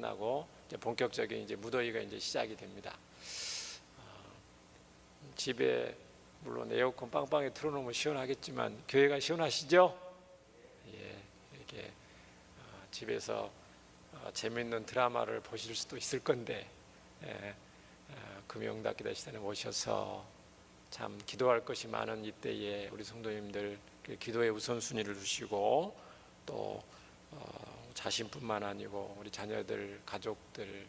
끝나고 이제 본격적인 이제 무더위가 이제 시작이 됩니다. 집에 물론 에어컨 빵빵히 틀어놓으면 시원하겠지만 교회가 시원하시죠? 예, 이렇게 집에서 재미있는 드라마를 보실 수도 있을 건데 금요응답 기도 시간에 오셔서 참 기도할 것이 많은 이때에 우리 성도님들 기도의 우선순위를 두시고 또 자신뿐만 아니고 우리 자녀들, 가족들,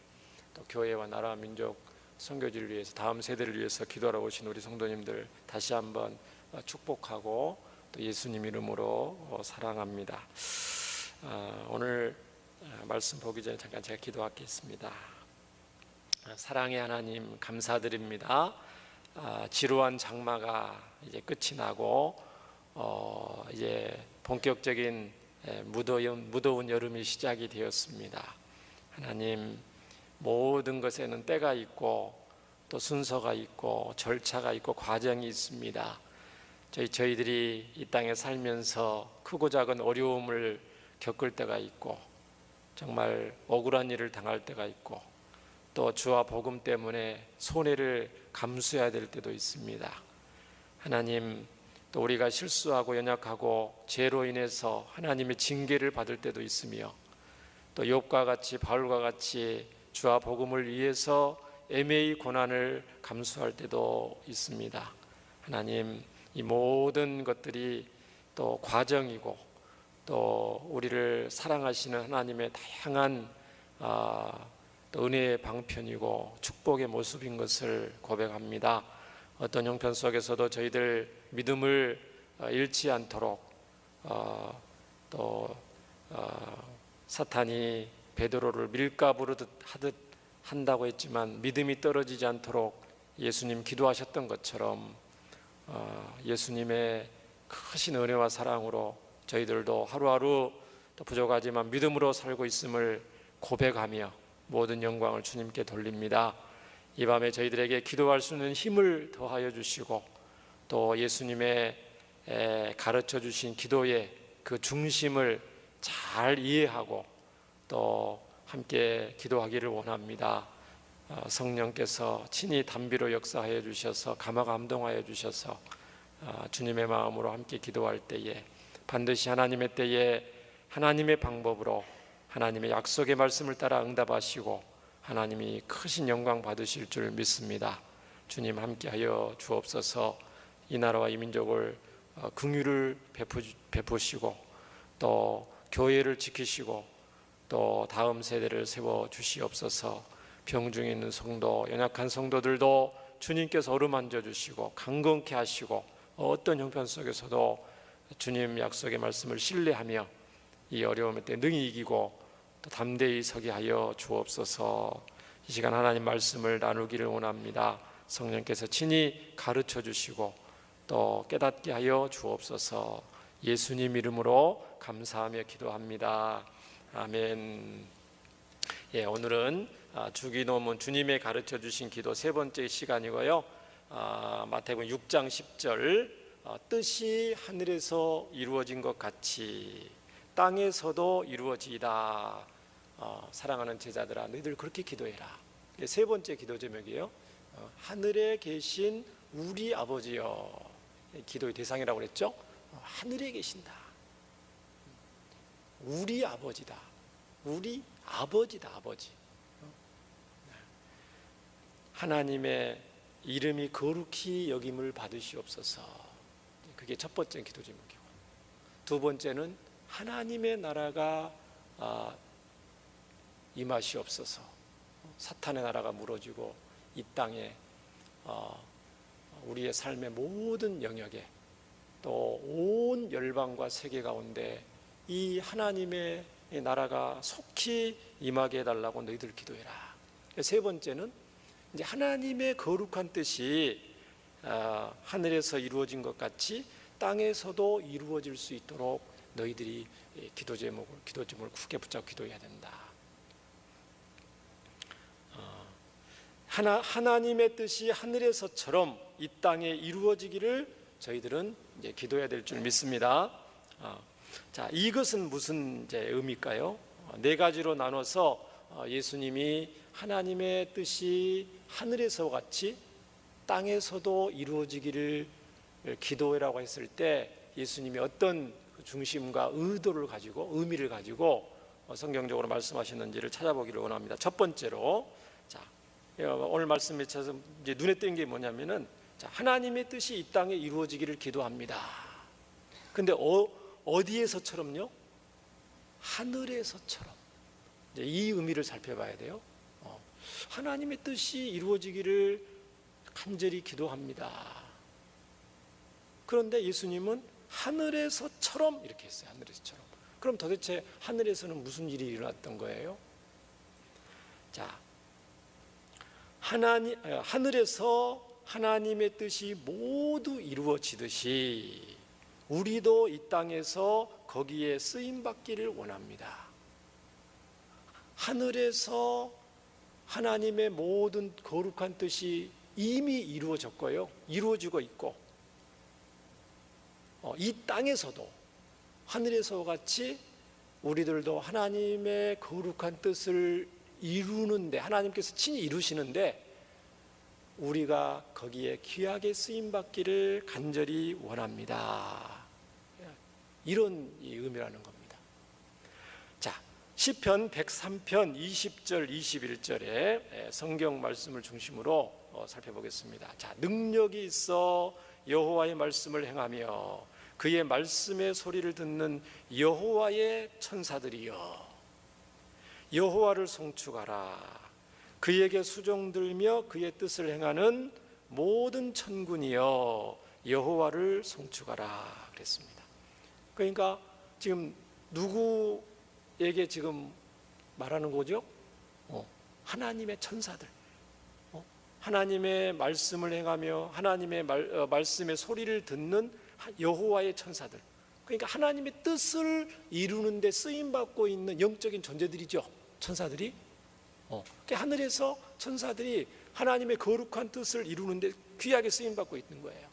또 교회와 나라, 민족 선교지를 위해서 다음 세대를 위해서 기도하러 오신 우리 성도님들 다시 한번 축복하고 또 예수님 이름으로 사랑합니다. 오늘 말씀 보기 전에 잠깐 제가 기도하겠습니다. 사랑의 하나님 감사드립니다. 지루한 장마가 이제 끝이 나고 이제 본격적인 무더운 여름이 시작이 되었습니다. 하나님, 모든 것에는 때가 있고 또 순서가 있고 절차가 있고 과정이 있습니다. 저희들이 이 땅에 살면서 크고 작은 어려움을 겪을 때가 있고 정말 억울한 일을 당할 때가 있고 또 주와 복음 때문에 손해를 감수해야 될 때도 있습니다. 하나님, 또 우리가 실수하고 연약하고 죄로 인해서 하나님의 징계를 받을 때도 있으며 또 욥과 같이 바울과 같이 주와 복음을 위해서 애매히 고난을 감수할 때도 있습니다. 하나님, 이 모든 것들이 또 과정이고 또 우리를 사랑하시는 하나님의 다양한 또 은혜의 방편이고 축복의 모습인 것을 고백합니다. 어떤 형편 속에서도 저희들 믿음을 잃지 않도록 또 사탄이 베드로를 밀가부로 하듯 한다고 했지만 믿음이 떨어지지 않도록 예수님 기도하셨던 것처럼 예수님의 크신 은혜와 사랑으로 저희들도 하루하루 또 부족하지만 믿음으로 살고 있음을 고백하며 모든 영광을 주님께 돌립니다. 이 밤에 저희들에게 기도할 수 있는 힘을 더하여 주시고 또 예수님의 가르쳐 주신 기도의 그 중심을 잘 이해하고 또 함께 기도하기를 원합니다. 성령께서 친히 단비로 역사하여 주셔서 감화감동하여 주셔서 주님의 마음으로 함께 기도할 때에 반드시 하나님의 때에 하나님의 방법으로 하나님의 약속의 말씀을 따라 응답하시고 하나님이 크신 영광 받으실 줄 믿습니다. 주님 함께하여 주옵소서. 이 나라와 이 민족을 긍휼을 베푸시고 또 교회를 지키시고 또 다음 세대를 세워주시옵소서. 병중에 있는 성도, 연약한 성도들도 주님께서 어루만져 주시고 강건케 하시고 어떤 형편 속에서도 주님 약속의 말씀을 신뢰하며 이 어려움의 때 능히 이기고 또 담대히 서게 하여 주옵소서. 이 시간 하나님 말씀을 나누기를 원합니다. 성령께서 친히 가르쳐 주시고 또 깨닫게 하여 주옵소서. 예수님 이름으로 감사하며 기도합니다. 아멘. 오늘은 주기도문 주님의 가르쳐 주신 기도 세 번째 시간이고요. 마태복음 6장 10절 뜻이 하늘에서 이루어진 것 같이 땅에서도 이루어지이다. 사랑하는 제자들아, 너희들 그렇게 기도해라. 세 번째 기도 제목이에요. 하늘에 계신 우리 아버지여. 기도의 대상이라고 그랬죠. 하늘에 계신다. 우리 아버지다. 우리 아버지다. 아버지. 하나님의 이름이 거룩히 여김을 받으시옵소서. 그게 첫 번째 기도 제목이고, 두 번째는 하나님의 나라가 임하시옵소서. 사탄의 나라가 무너지고 이 땅에 우리의 삶의 모든 영역에 또 온 열방과 세계 가운데 이 하나님의 나라가 속히 임하게 해달라고 너희들 기도해라. 세 번째는 이제 하나님의 거룩한 뜻이 하늘에서 이루어진 것 같이 땅에서도 이루어질 수 있도록 너희들이 기도 제목을 크게 붙잡고 기도해야 된다. 하나님의 뜻이 하늘에서처럼 이 땅에 이루어지기를 저희들은 이제 기도해야 될 줄 믿습니다. 자, 이것은 무슨 이제 의미일까요? 네 가지로 나눠서 예수님이 하나님의 뜻이 하늘에서 같이 땅에서도 이루어지기를 기도해라고 했을 때 예수님이 어떤 중심과 의도를 가지고 의미를 가지고 성경적으로 말씀하셨는지를 찾아보기를 원합니다. 첫 번째로, 자, 오늘 말씀에 차서 이제 눈에 띄는 게 뭐냐면은, 자, 하나님의 뜻이 이 땅에 이루어지기를 기도합니다. 근데 어디에서처럼요? 하늘에서처럼. 이제 이 의미를 살펴봐야 돼요. 하나님의 뜻이 이루어지기를 간절히 기도합니다. 그런데 예수님은 하늘에서처럼 이렇게 했어요. 하늘에서처럼. 그럼 도대체 하늘에서는 무슨 일이 일어났던 거예요? 자, 하늘에서 하나님의 뜻이 모두 이루어지듯이 우리도 이 땅에서 거기에 쓰임 받기를 원합니다. 하늘에서 하나님의 모든 거룩한 뜻이 이미 이루어졌고요, 이루어지고 있고, 이 땅에서도 하늘에서 같이 우리들도 하나님의 거룩한 뜻을 이루는데, 하나님께서 친히 이루시는데 우리가 거기에 귀하게 쓰임받기를 간절히 원합니다. 이런 의미라는 겁니다. 자, 시편 103편 20절 21절에 성경 말씀을 중심으로 살펴보겠습니다. 자, 능력이 있어 여호와의 말씀을 행하며 그의 말씀의 소리를 듣는 여호와의 천사들이여, 여호와를 송축하라. 그에게 수종들며 그의 뜻을 행하는 모든 천군이여, 여호와를 송축하라 그랬습니다. 그러니까 지금 누구에게 지금 말하는 거죠? 하나님의 천사들, 하나님의 말씀을 행하며 하나님의 말씀의 소리를 듣는 여호와의 천사들, 그러니까 하나님의 뜻을 이루는 데 쓰임받고 있는 영적인 존재들이죠, 천사들이. 하늘에서 천사들이 하나님의 거룩한 뜻을 이루는 데 귀하게 쓰임받고 있는 거예요.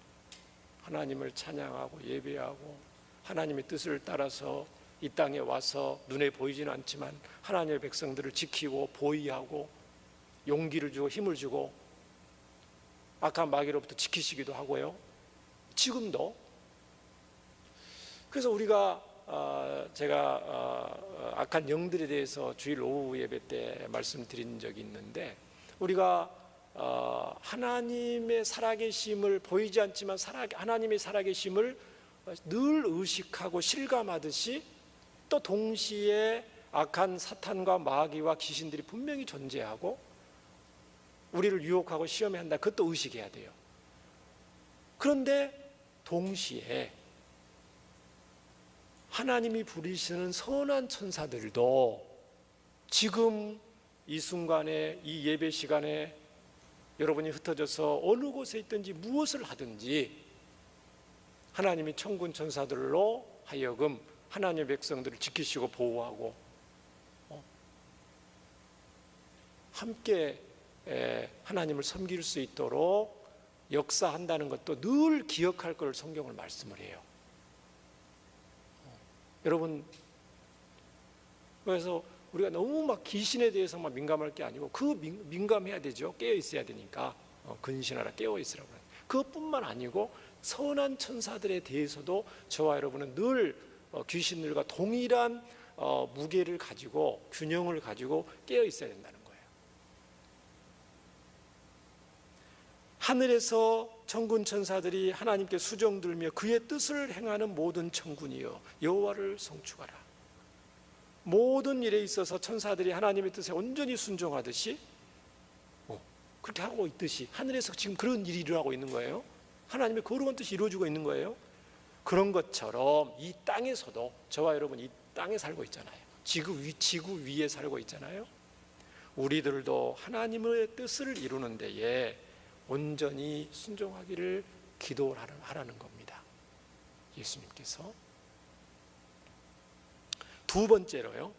하나님을 찬양하고 예배하고 하나님의 뜻을 따라서 이 땅에 와서 눈에 보이지는 않지만 하나님의 백성들을 지키고 보위하고 용기를 주고 힘을 주고 악한 마귀로부터 지키시기도 하고요, 지금도. 그래서 우리가 제가 악한 영들에 대해서 주일 오후 예배 때 말씀드린 적이 있는데, 우리가 하나님의 살아계심을, 보이지 않지만 하나님의 살아계심을 늘 의식하고 실감하듯이 또 동시에 악한 사탄과 마귀와 귀신들이 분명히 존재하고 우리를 유혹하고 시험해야 한다, 그것도 의식해야 돼요. 그런데 동시에 하나님이 부르시는 선한 천사들도 지금 이 순간에, 이 예배 시간에 여러분이 흩어져서 어느 곳에 있든지 무엇을 하든지 하나님이 천군 천사들로 하여금 하나님의 백성들을 지키시고 보호하고 함께 하나님을 섬길 수 있도록 역사한다는 것도 늘 기억할 걸 성경을 말씀을 해요. 여러분, 그래서 우리가 너무 막 귀신에 대해서 막 민감할 게 아니고, 민감해야 되죠. 깨어 있어야 되니까. 근신하라, 깨어 있으라고. 그것뿐만 아니고 선한 천사들에 대해서도 저와 여러분은 늘 귀신들과 동일한 무게를 가지고, 균형을 가지고 깨어 있어야 된다는 거예요. 하늘에서 천군 천사들이 하나님께 수종들며 그의 뜻을 행하는 모든 천군이여, 여호와를 송축하라. 모든 일에 있어서 천사들이 하나님의 뜻에 온전히 순종하듯이, 그렇게 하고 있듯이 하늘에서 지금 그런 일이 일어나고 있는 거예요. 하나님의 거룩한 뜻이 이루어지고 있는 거예요. 그런 것처럼 이 땅에서도 저와 여러분 이 땅에 살고 있잖아요. 지구 위에 살고 있잖아요. 우리들도 하나님의 뜻을 이루는 데에 온전히 순종하기를 기도하라는 겁니다, 예수님께서. 두 번째로요,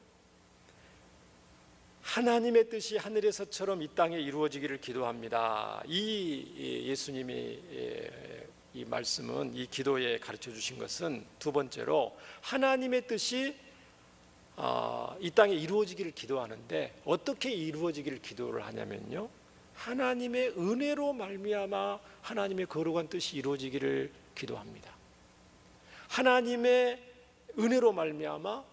하나님의 뜻이 하늘에서처럼 이 땅에 이루어지기를 기도합니다. 이 예수님이 이 말씀은, 이 기도에 가르쳐 주신 것은 두 번째로 하나님의 뜻이 이 땅에 이루어지기를 기도하는데 어떻게 이루어지기를 기도를 하냐면요, 하나님의 은혜로 말미암아 하나님의 거룩한 뜻이 이루어지기를 기도합니다. 하나님의 은혜로 말미암아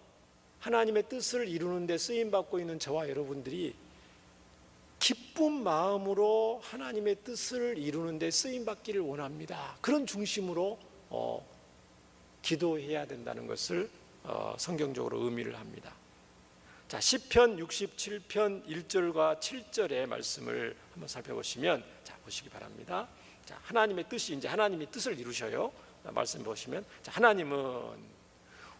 하나님의 뜻을 이루는 데 쓰임 받고 있는 저와 여러분들이 기쁜 마음으로 하나님의 뜻을 이루는 데 쓰임 받기를 원합니다. 그런 중심으로 기도해야 된다는 것을 성경적으로 의미를 합니다. 자, 시편 67편 1절과 7절의 말씀을 한번 살펴보시면, 자, 보시기 바랍니다. 자, 하나님의 뜻이, 이제 하나님이 뜻을 이루셔요. 말씀 보시면, 자, 하나님은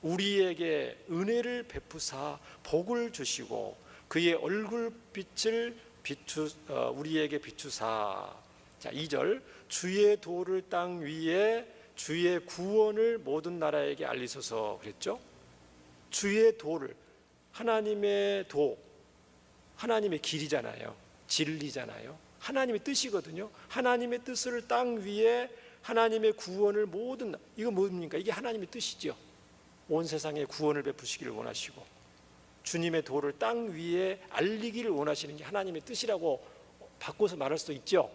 우리에게 은혜를 베푸사 복을 주시고 그의 얼굴빛을 우리에게 비추사. 자, 2절, 주의 도를 땅 위에 주의 구원을 모든 나라에게 알리소서 그랬죠. 주의 도를, 하나님의 도, 하나님의 길이잖아요. 진리잖아요. 하나님의 뜻이거든요. 하나님의 뜻을 땅 위에, 하나님의 구원을 모든, 이거 뭡니까? 이게 하나님의 뜻이죠. 온 세상에 구원을 베푸시기를 원하시고 주님의 도를 땅 위에 알리기를 원하시는 게 하나님의 뜻이라고 바꿔서 말할 수도 있죠.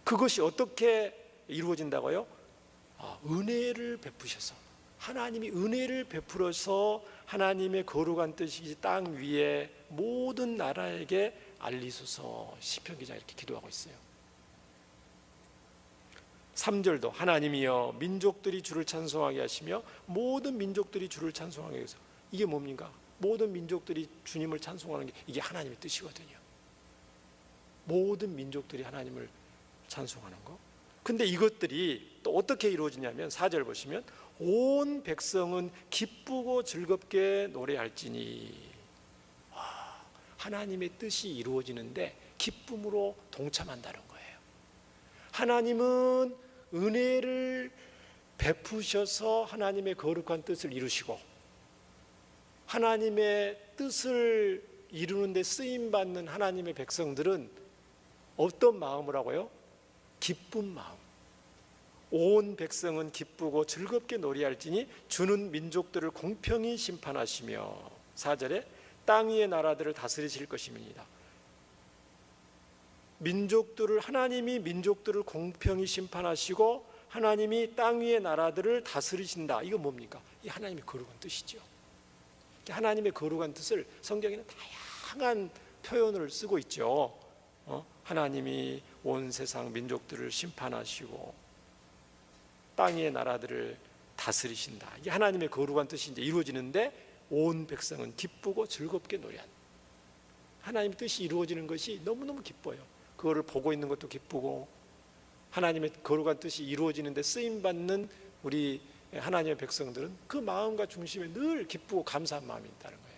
그것이 어떻게 이루어진다고요? 은혜를 베푸셔서, 하나님이 은혜를 베풀어서 하나님의 거룩한 뜻이 땅 위에 모든 나라에게 알리소서. 시편 기자가 이렇게 기도하고 있어요. 3절도 하나님이여 민족들이 주를 찬송하게 하시며 모든 민족들이 주를 찬송하게 해서, 이게 뭡니까? 모든 민족들이 주님을 찬송하는 게 이게 하나님의 뜻이거든요. 모든 민족들이 하나님을 찬송하는 거. 근데 이것들이 또 어떻게 이루어지냐면 4절 보시면 온 백성은 기쁘고 즐겁게 노래할지니. 하나님의 뜻이 이루어지는데 기쁨으로 동참한다는 거예요. 하나님은 은혜를 베푸셔서 하나님의 거룩한 뜻을 이루시고 하나님의 뜻을 이루는 데 쓰임받는 하나님의 백성들은 어떤 마음을 하고요? 기쁜 마음. 온 백성은 기쁘고 즐겁게 노래할지니 주는 민족들을 공평히 심판하시며. 4절에 땅 위의 나라들을 다스리실 것입니다. 민족들을, 하나님이 민족들을 공평히 심판하시고 하나님이 땅 위의 나라들을 다스리신다. 이거 뭡니까? 이 하나님의 거룩한 뜻이죠. 하나님의 거룩한 뜻을 성경에는 다양한 표현을 쓰고 있죠. 하나님이 온 세상 민족들을 심판하시고 땅 위의 나라들을 다스리신다. 이게 하나님의 거룩한 뜻이 이제 이루어지는데 온 백성은 기쁘고 즐겁게 노래한다. 하나님의 뜻이 이루어지는 것이 너무너무 기뻐요. 그거를 보고 있는 것도 기쁘고 하나님의 거룩한 뜻이 이루어지는데 쓰임받는 우리 하나님의 백성들은 그 마음과 중심에 늘 기쁘고 감사한 마음이 있다는 거예요.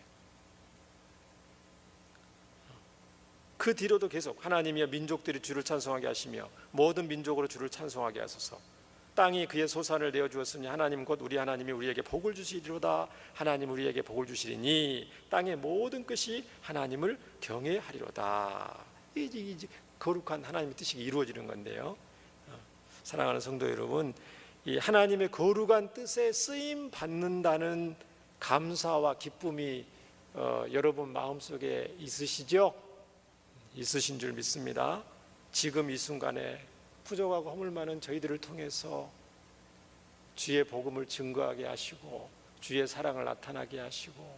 그 뒤로도 계속 하나님이여 민족들이 주를 찬송하게 하시며 모든 민족으로 주를 찬송하게 하소서. 땅이 그의 소산을 내어주었으니 하나님 곧 우리 하나님이 우리에게 복을 주시리로다. 하나님 우리에게 복을 주시리니 땅의 모든 끝이 하나님을 경외하리로다. 이제 거룩한 하나님의 뜻이 이루어지는 건데요. 사랑하는 성도 여러분, 이 하나님의 거룩한 뜻에 쓰임 받는다는 감사와 기쁨이 여러분 마음속에 있으시죠? 있으신 줄 믿습니다. 지금 이 순간에 부족하고 허물 많은 저희들을 통해서 주의 복음을 증거하게 하시고 주의 사랑을 나타나게 하시고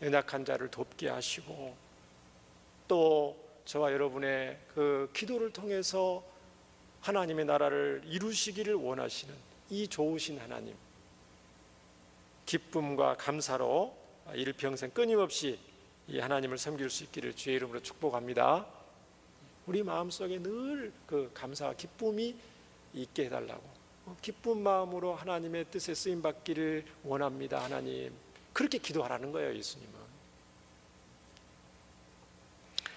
연약한 자를 돕게 하시고 또 저와 여러분의 그 기도를 통해서 하나님의 나라를 이루시기를 원하시는 이 좋으신 하나님, 기쁨과 감사로 일평생 끊임없이 이 하나님을 섬길 수 있기를 주의 이름으로 축복합니다. 우리 마음속에 늘 그 감사와 기쁨이 있게 해달라고, 기쁜 마음으로 하나님의 뜻에 쓰임받기를 원합니다. 하나님, 그렇게 기도하라는 거예요. 예수님은.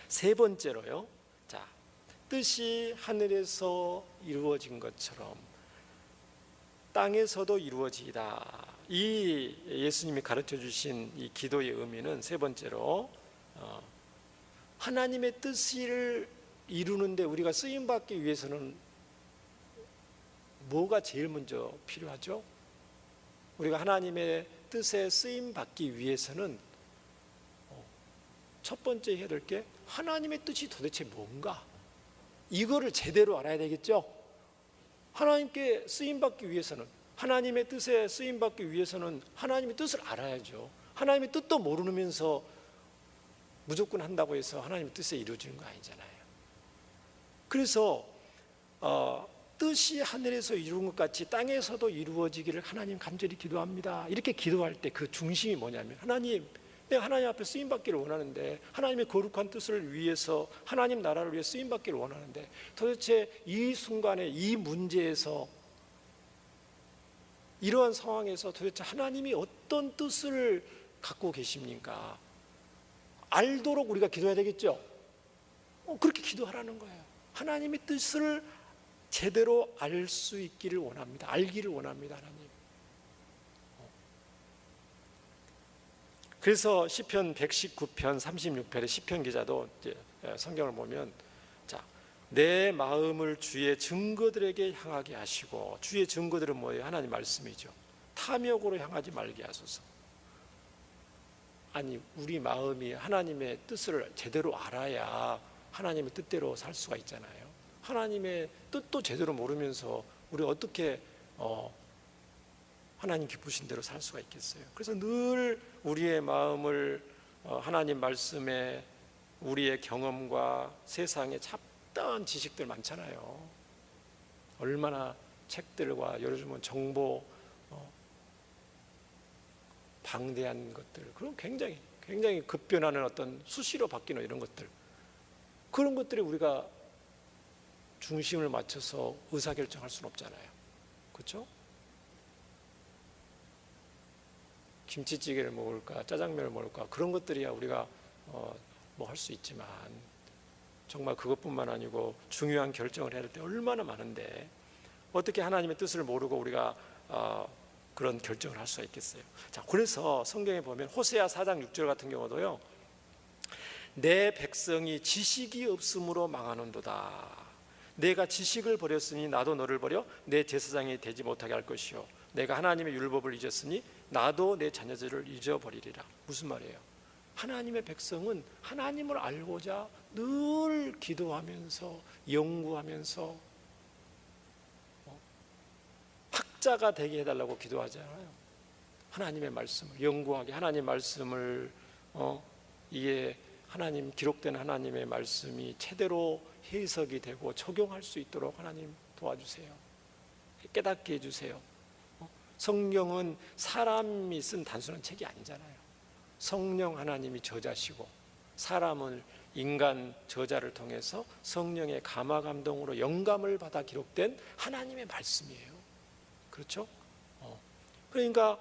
세 번째로요, 자, 뜻이 하늘에서 이루어진 것처럼 땅에서도 이루어지이다. 이 예수님이 가르쳐 주신 이 기도의 의미는 세 번째로 하나님의 뜻을 이루는데 우리가 쓰임받기 위해서는 뭐가 제일 먼저 필요하죠? 우리가 하나님의 뜻에 쓰임 받기 위해서는 첫 번째 해야 될 게 하나님의 뜻이 도대체 뭔가, 이거를 제대로 알아야 되겠죠. 하나님께 쓰임 받기 위해서는, 하나님의 뜻에 쓰임 받기 위해서는 하나님의 뜻을 알아야죠. 하나님의 뜻도 모르면서 무조건 한다고 해서 하나님의 뜻에 이루어지는 거 아니잖아요. 그래서 뜻이 하늘에서 이루어진 것 같이 땅에서도 이루어지기를 하나님 간절히 기도합니다. 이렇게 기도할 때 그 중심이 뭐냐면, 하나님, 내가 하나님 앞에 쓰임받기를 원하는데, 하나님의 거룩한 뜻을 위해서, 하나님 나라를 위해 쓰임받기를 원하는데, 도대체 이 순간에 이 문제에서, 이러한 상황에서 도대체 하나님이 어떤 뜻을 갖고 계십니까? 알도록 우리가 기도해야 되겠죠. 그렇게 기도하라는 거예요. 하나님의 뜻을 제대로 알 수 있기를 원합니다. 알기를 원합니다, 하나님. 그래서 시편 119편 36편의 시편 기자도 이제 성경을 보면, 자, 내 마음을 주의 증거들에게 향하게 하시고, 주의 증거들은 뭐예요? 하나님 말씀이죠. 탐욕으로 향하지 말게 하소서. 아니, 우리 마음이 하나님의 뜻을 제대로 알아야 하나님의 뜻대로 살 수가 있잖아요. 하나님의 뜻도 제대로 모르면서 우리 어떻게 하나님 기쁘신 대로 살 수가 있겠어요. 그래서 늘 우리의 마음을 하나님 말씀에, 우리의 경험과 세상에 잡다한 지식들 많잖아요. 얼마나 책들과 요즘은 정보 방대한 것들, 그런 굉장히 급변하는 어떤 수시로 바뀌는 이런 것들, 그런 것들이 우리가 중심을 맞춰서 의사결정할 수는 없잖아요. 그렇죠? 김치찌개를 먹을까, 짜장면을 먹을까, 그런 것들이야 우리가 뭐 할 수 있지만, 정말 그것뿐만 아니고 중요한 결정을 해야 될 때 얼마나 많은데, 어떻게 하나님의 뜻을 모르고 우리가 그런 결정을 할 수가 있겠어요. 자, 그래서 성경에 보면 호세아 4장 6절 같은 경우도요, 내 백성이 지식이 없음으로 망하는도다. 내가 지식을 버렸으니 나도 너를 버려 내 제사장이 되지 못하게 할 것이요, 내가 하나님의 율법을 잊었으니 나도 내 자녀들을 잊어버리리라. 무슨 말이에요? 하나님의 백성은 하나님을 알고자 늘 기도하면서 연구하면서 학자가 되게 해달라고 기도하잖아요. 하나님의 말씀을 연구하게, 하나님 말씀을 이게 하나님, 기록된 하나님의 말씀이 제대로 해석이 되고 적용할 수 있도록 하나님 도와주세요. 깨닫게 해주세요. 성경은 사람이 쓴 단순한 책이 아니잖아요. 성령 하나님이 저자시고, 사람은 인간 저자를 통해서 성령의 감화 감동으로 영감을 받아 기록된 하나님의 말씀이에요. 그렇죠? 그러니까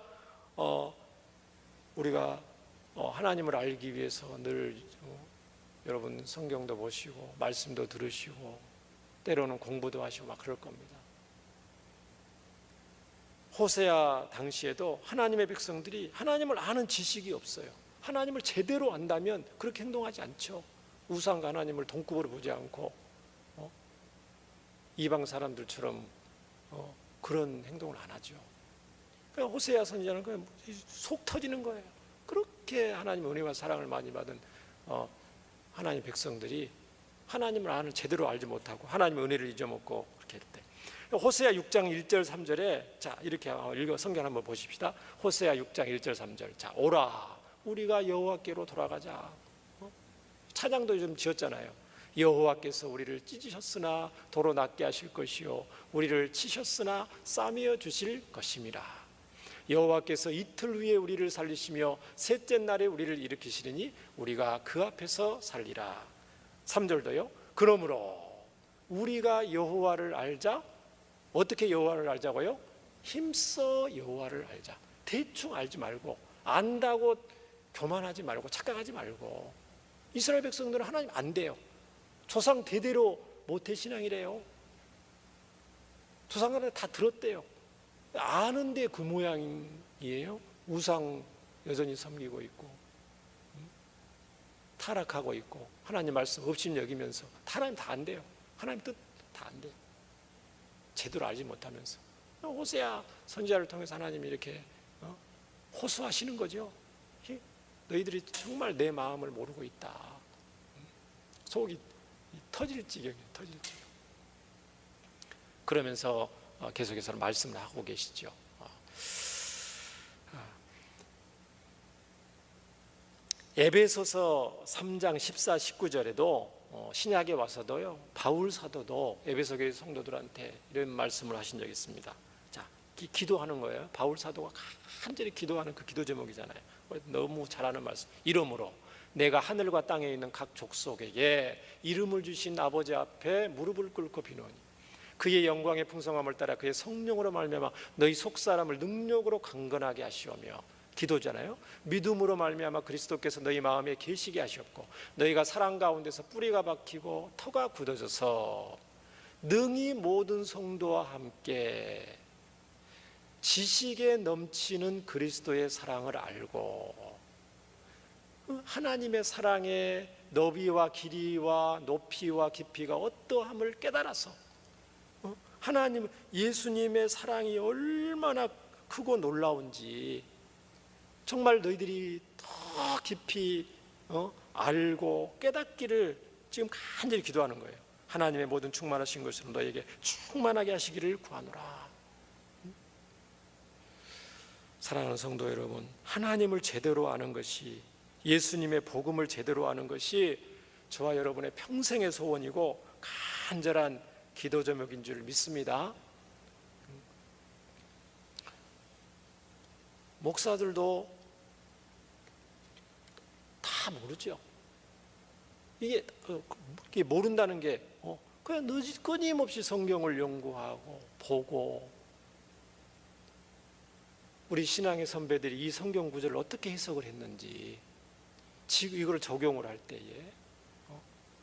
우리가 하나님을 알기 위해서 늘 여러분 성경도 보시고 말씀도 들으시고 때로는 공부도 하시고 막 그럴 겁니다. 호세아 당시에도 하나님의 백성들이 하나님을 아는 지식이 없어요. 하나님을 제대로 안다면 그렇게 행동하지 않죠. 우상과 하나님을 동급으로 보지 않고 이방 사람들처럼 그런 행동을 안 하죠. 그러니까 호세아 선지자는 그냥 속 터지는 거예요. 그렇게 하나님의 은혜와 사랑을 많이 받은 하나님의 백성들이 하나님을 제대로 알지 못하고 하나님의 은혜를 잊어먹고 그렇게 했대. 호세아 6장 1절 3절에 자, 이렇게 읽어 성경 한번 보십시다. 호세아 6장 1절 3절. 자, 오라 우리가 여호와께로 돌아가자. 찬양도 좀 지었잖아요. 여호와께서 우리를 찢으셨으나 도로 낫게 하실 것이요, 우리를 치셨으나 싸매어 주실 것임이라. 여호와께서 이틀 후에 우리를 살리시며 셋째 날에 우리를 일으키시리니 우리가 그 앞에서 살리라. 3절도요. 그러므로 우리가 여호와를 알자. 어떻게 여호와를 알자고요? 힘써 여호와를 알자. 대충 알지 말고, 안다고 교만하지 말고 착각하지 말고. 이스라엘 백성들은 하나님 안 돼요. 조상 대대로 모태신앙이래요. 조상들은 다 들었대요. 아는데 그 모양이에요. 우상 여전히 섬기고 있고 타락하고 있고 하나님 말씀 업신여기면서 하나님 다 안 돼요. 하나님 뜻 다 안 돼요. 제대로 알지 못하면서. 호세아 선지자를 통해서 하나님이 이렇게 호소하시는 거죠. 너희들이 정말 내 마음을 모르고 있다. 속이 터질 지경이에요. 터질 지경. 그러면서 계속해서 말씀을 하고 계시죠. 에베소서 3장 14, 19절에도 신약에 와서도요, 바울 사도도 에베소 교회 성도들한테 이런 말씀을 하신 적이 있습니다. 자, 기도하는 거예요. 바울 사도가 간절히 기도하는 그 기도 제목이잖아요. 너무 잘하는 말씀. 이러므로 내가 하늘과 땅에 있는 각 족속에게 이름을 주신 아버지 앞에 무릎을 꿇고 비노니 그의 영광의 풍성함을 따라 그의 성령으로 말미암아 너희 속사람을 능력으로 강건하게 하시오며, 기도잖아요. 믿음으로 말미암아 그리스도께서 너희 마음에 계시게 하셨고 너희가 사랑 가운데서 뿌리가 박히고 터가 굳어져서 능히 모든 성도와 함께 지식에 넘치는 그리스도의 사랑을 알고 하나님의 사랑의 너비와 길이와 높이와 깊이가 어떠함을 깨달아서 하나님 예수님의 사랑이 얼마나 크고 놀라운지 정말 너희들이 더 깊이 알고 깨닫기를 지금 간절히 기도하는 거예요. 하나님의 모든 충만하신 것으로 너희에게 충만하게 하시기를 구하노라. 사랑하는 성도 여러분, 하나님을 제대로 아는 것이, 예수님의 복음을 제대로 아는 것이 저와 여러분의 평생의 소원이고 간절한 기도 제목인 줄 믿습니다. 목사들도 다 모르죠. 이게 모른다는 게 그냥 끊임없이 성경을 연구하고 보고, 우리 신앙의 선배들이 이 성경 구절을 어떻게 해석을 했는지 지금 이걸 적용을 할 때에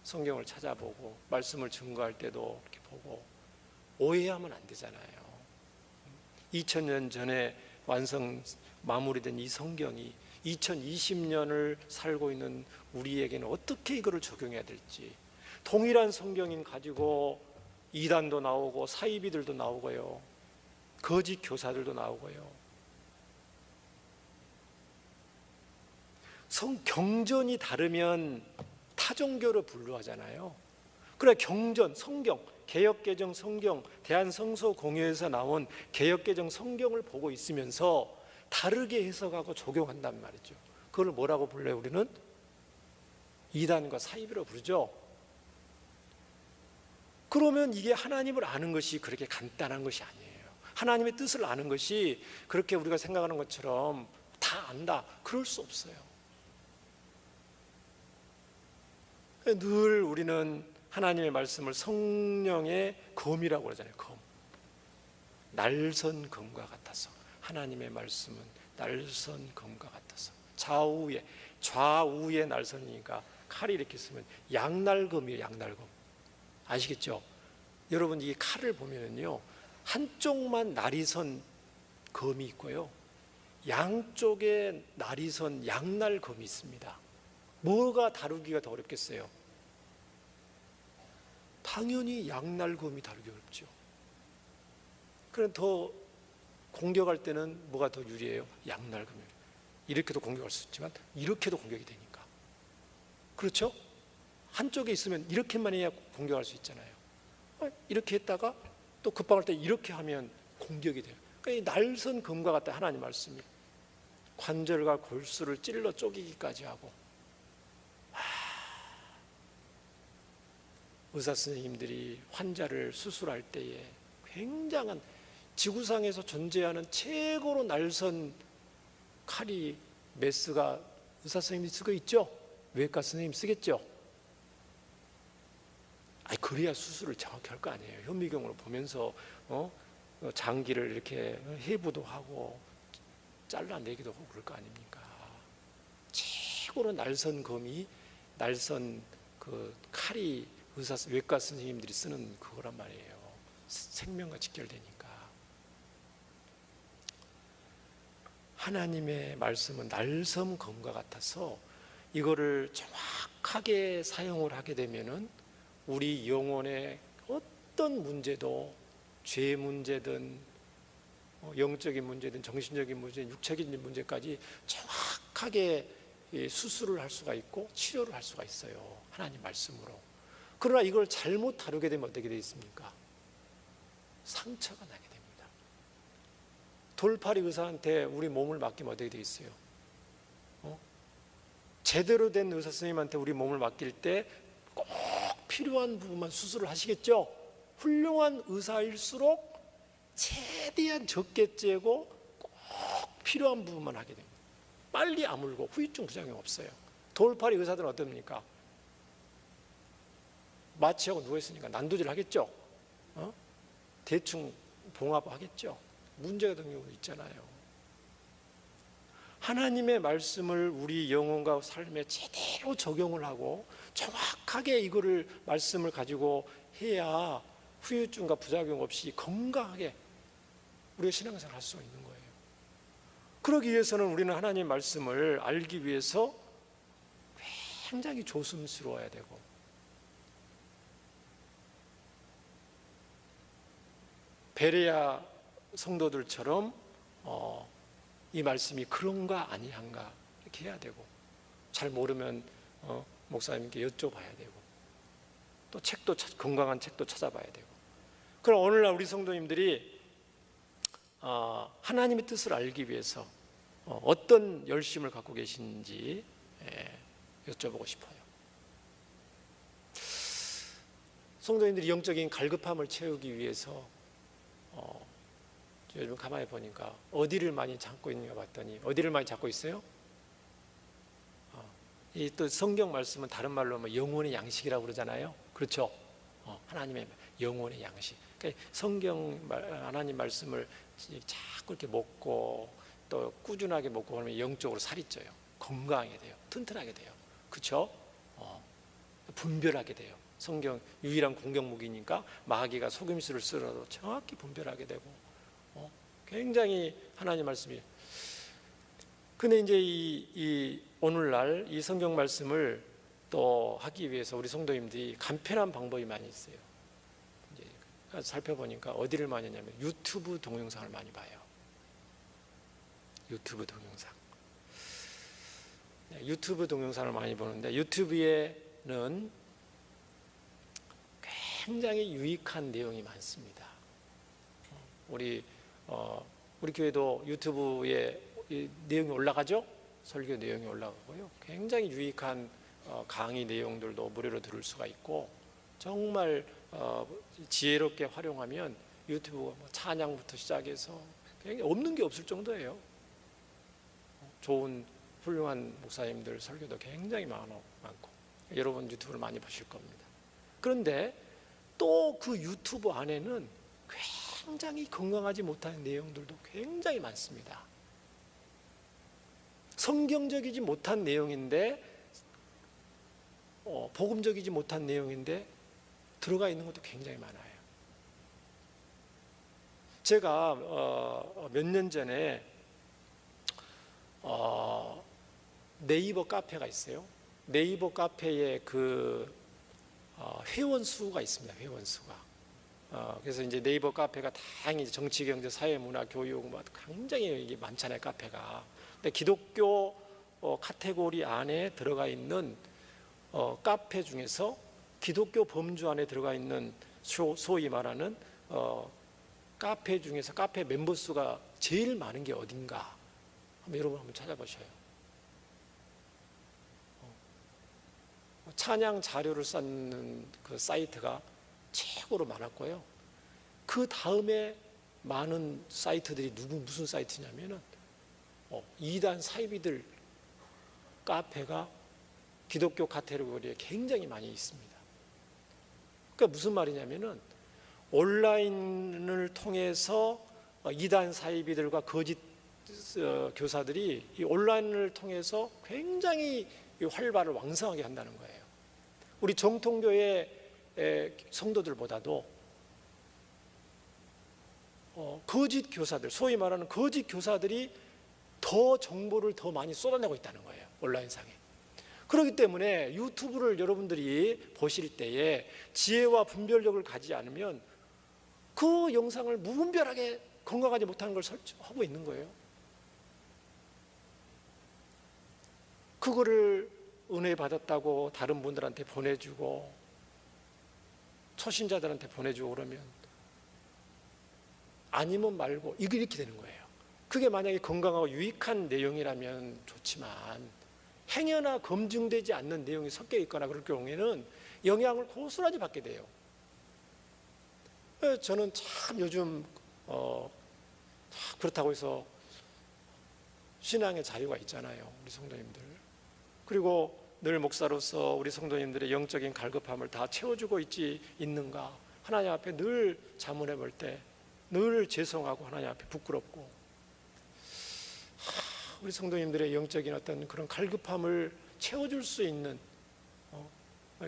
성경을 찾아보고 말씀을 증거할 때도 이렇게 보고 오해하면 안 되잖아요. 2000년 전에 마무리된 이 성경이 2020년을 살고 있는 우리에게는 어떻게 이거를 적용해야 될지, 동일한 성경인 가지고 이단도 나오고 사이비들도 나오고요, 거짓 교사들도 나오고요, 경전이 다르면 타종교로 분류하잖아요. 그래, 경전, 성경, 개역개정 성경, 대한성서공회에서 나온 개역개정 성경을 보고 있으면서 다르게 해석하고 적용한단 말이죠. 그걸 뭐라고 불러요? 우리는 이단과 사이비로 부르죠. 그러면 이게 하나님을 아는 것이 그렇게 간단한 것이 아니에요. 하나님의 뜻을 아는 것이 그렇게 우리가 생각하는 것처럼 다 안다, 그럴 수 없어요. 늘 우리는 하나님의 말씀을 성령의 검이라고 그러잖아요. 검. 날선 검과 같아서, 하나님의 말씀은 날선 검과 같아서, 좌우에 날선이니까 칼이 이렇게 있으면 양날검이에요. 양날검. 아시겠죠? 여러분, 이 칼을 보면은요, 한쪽만 날이 선 검이 있고요, 양쪽에 날이 선 양날검이 있습니다. 뭐가 다루기가 더 어렵겠어요? 당연히 양날검이 다루기 어렵죠. 그럼 더 공격할 때는 뭐가 더 유리해요? 양날검이. 이렇게도 공격할 수 있지만 이렇게도 공격이 되니까. 그렇죠? 한쪽에 있으면 이렇게만 해야 공격할 수 있잖아요. 이렇게 했다가 또 급박할 때 이렇게 하면 공격이 돼요. 그러니까 이 날선 검과 같다. 하나님 말씀이 관절과 골수를 찔러 쪼개기까지 하고, 의사 선생님들이 환자를 수술할 때에 굉장한, 지구상에서 존재하는 최고로 날선 칼이, 메스가 의사 선생님이 쓰고 있죠? 외과 선생님 쓰겠죠? 그래야 수술을 정확히 할 거 아니에요. 현미경으로 보면서 장기를 이렇게 해부도 하고 잘라내기도 하고 그럴 거 아닙니까? 최고로 날선 검이, 날선 그 칼이 외과 선생님들이 쓰는 그거란 말이에요. 생명과 직결되니까. 하나님의 말씀은 날선 검과 같아서 이거를 정확하게 사용을 하게 되면은 우리 영혼의 어떤 문제도, 죄 문제든 영적인 문제든 정신적인 문제든 육체적인 문제까지 정확하게 수술을 할 수가 있고 치료를 할 수가 있어요. 하나님 말씀으로. 그러나 이걸 잘못 다루게 되면 어떻게 되어 있습니까? 상처가 나게 됩니다. 돌팔이 의사한테 우리 몸을 맡기면 어떻게 되어 있어요? 제대로 된 의사 선생님한테 우리 몸을 맡길 때 꼭 필요한 부분만 수술을 하시겠죠? 훌륭한 의사일수록 최대한 적게 째고 꼭 필요한 부분만 하게 됩니다. 빨리 아물고 후유증 부작용이 없어요. 돌팔이 의사들은 어떻습니까? 마취하고 누워있으니까 난도질 하겠죠? 대충 봉합하겠죠? 문제가 되는 경우도 있잖아요. 하나님의 말씀을 우리 영혼과 삶에 제대로 적용을 하고 정확하게 이거를 말씀을 가지고 해야 후유증과 부작용 없이 건강하게 우리가 신앙생활을 할 수 있는 거예요. 그러기 위해서는 우리는 하나님의 말씀을 알기 위해서 굉장히 조심스러워야 되고, 베레아 성도들처럼 이 말씀이 그런가 아니한가 이렇게 해야 되고, 잘 모르면 목사님께 여쭤봐야 되고, 또 책도 건강한 책도 찾아봐야 되고. 그럼 오늘날 우리 성도님들이 하나님의 뜻을 알기 위해서 어떤 열심을 갖고 계신지 여쭤보고 싶어요. 성도님들이 영적인 갈급함을 채우기 위해서 요즘 가만히 보니까 어디를 많이 찾고 있는가 봤더니, 어디를 많이 찾고 있어요? 이 또 성경 말씀은 다른 말로 하면 영혼의 양식이라고 그러잖아요. 그렇죠? 하나님의 영혼의 양식. 그러니까 하나님 말씀을 자꾸 이렇게 먹고 또 꾸준하게 먹고 그러면 영적으로 살이 쪄요. 건강하게 돼요. 튼튼하게 돼요. 그렇죠? 분별하게 돼요. 성경 유일한 공격 무기니까 마귀가 속임수를 쓰러도 정확히 분별하게 되고, 굉장히 하나님 말씀이. 근데 이제 이 오늘날 이 성경 말씀을 또 하기 위해서 우리 성도님들이 간편한 방법이 많이 있어요. 이제 살펴보니까 어디를 많이 하냐면 유튜브 동영상을 많이 봐요. 유튜브 동영상. 유튜브 동영상을 많이 보는데, 유튜브에는 굉장히 유익한 내용이 많습니다. 우리 교회도 유튜브에 내용이 올라가죠? 설교 내용이 올라가고요. 굉장히 유익한 강의 내용들도 무료로 들을 수가 있고, 정말 지혜롭게 활용하면 유튜브가 찬양부터 시작해서 굉장히 없는 게 없을 정도예요. 좋은 훌륭한 목사님들 설교도 굉장히 많고, 여러분 유튜브를 많이 보실 겁니다. 그런데 또 그 유튜브 안에는 굉장히 건강하지 못한 내용들도 굉장히 많습니다. 성경적이지 못한 내용인데, 복음적이지 못한 내용인데 들어가 있는 것도 굉장히 많아요. 제가 몇 년 전에 네이버 카페가 있어요. 네이버 카페에 회원 수가 있습니다. 회원 수가. 그래서 이제 네이버 카페가 다행히 정치, 경제, 사회, 문화, 교육 굉장히 이게 많잖아요, 카페가. 근데 기독교 카테고리 안에 들어가 있는 카페 중에서 기독교 범주 안에 들어가 있는 소위 말하는 카페 중에서 카페 멤버 수가 제일 많은 게 어딘가 여러분 한번 찾아보셔요. 찬양 자료를 쌓는 그 사이트가 최고로 많았고요. 그 다음에 많은 사이트들이 무슨 사이트냐면은 이단 사이비들 카페가 기독교 카테고리에 굉장히 많이 있습니다. 그러니까 무슨 말이냐면은 온라인을 통해서 이단 사이비들과 거짓 교사들이 이 온라인을 통해서 굉장히 활발을 왕성하게 한다는 거예요. 우리 정통교회 성도들보다도 거짓 교사들, 소위 말하는 거짓 교사들이 더 정보를 더 많이 쏟아내고 있다는 거예요, 온라인상에. 그렇기 때문에 유튜브를 여러분들이 보실 때에 지혜와 분별력을 가지지 않으면 그 영상을 무분별하게 건강하지 못하는 걸 하고 있는 거예요. 그거를 은혜 받았다고 다른 분들한테 보내주고 초신자들한테 보내주고 그러면 아니면 말고 이렇게 되는 거예요. 그게 만약에 건강하고 유익한 내용이라면 좋지만 행여나 검증되지 않는 내용이 섞여 있거나 그럴 경우에는 영향을 고스란히 받게 돼요. 저는 참 요즘 그렇다고 해서 신앙의 자유가 있잖아요, 우리 성도님들. 그리고 늘 목사로서 우리 성도님들의 영적인 갈급함을 다 채워주고 있는가, 하나님 앞에 늘 자문해 볼 때 늘 죄송하고 하나님 앞에 부끄럽고, 우리 성도님들의 영적인 어떤 그런 갈급함을 채워줄 수 있는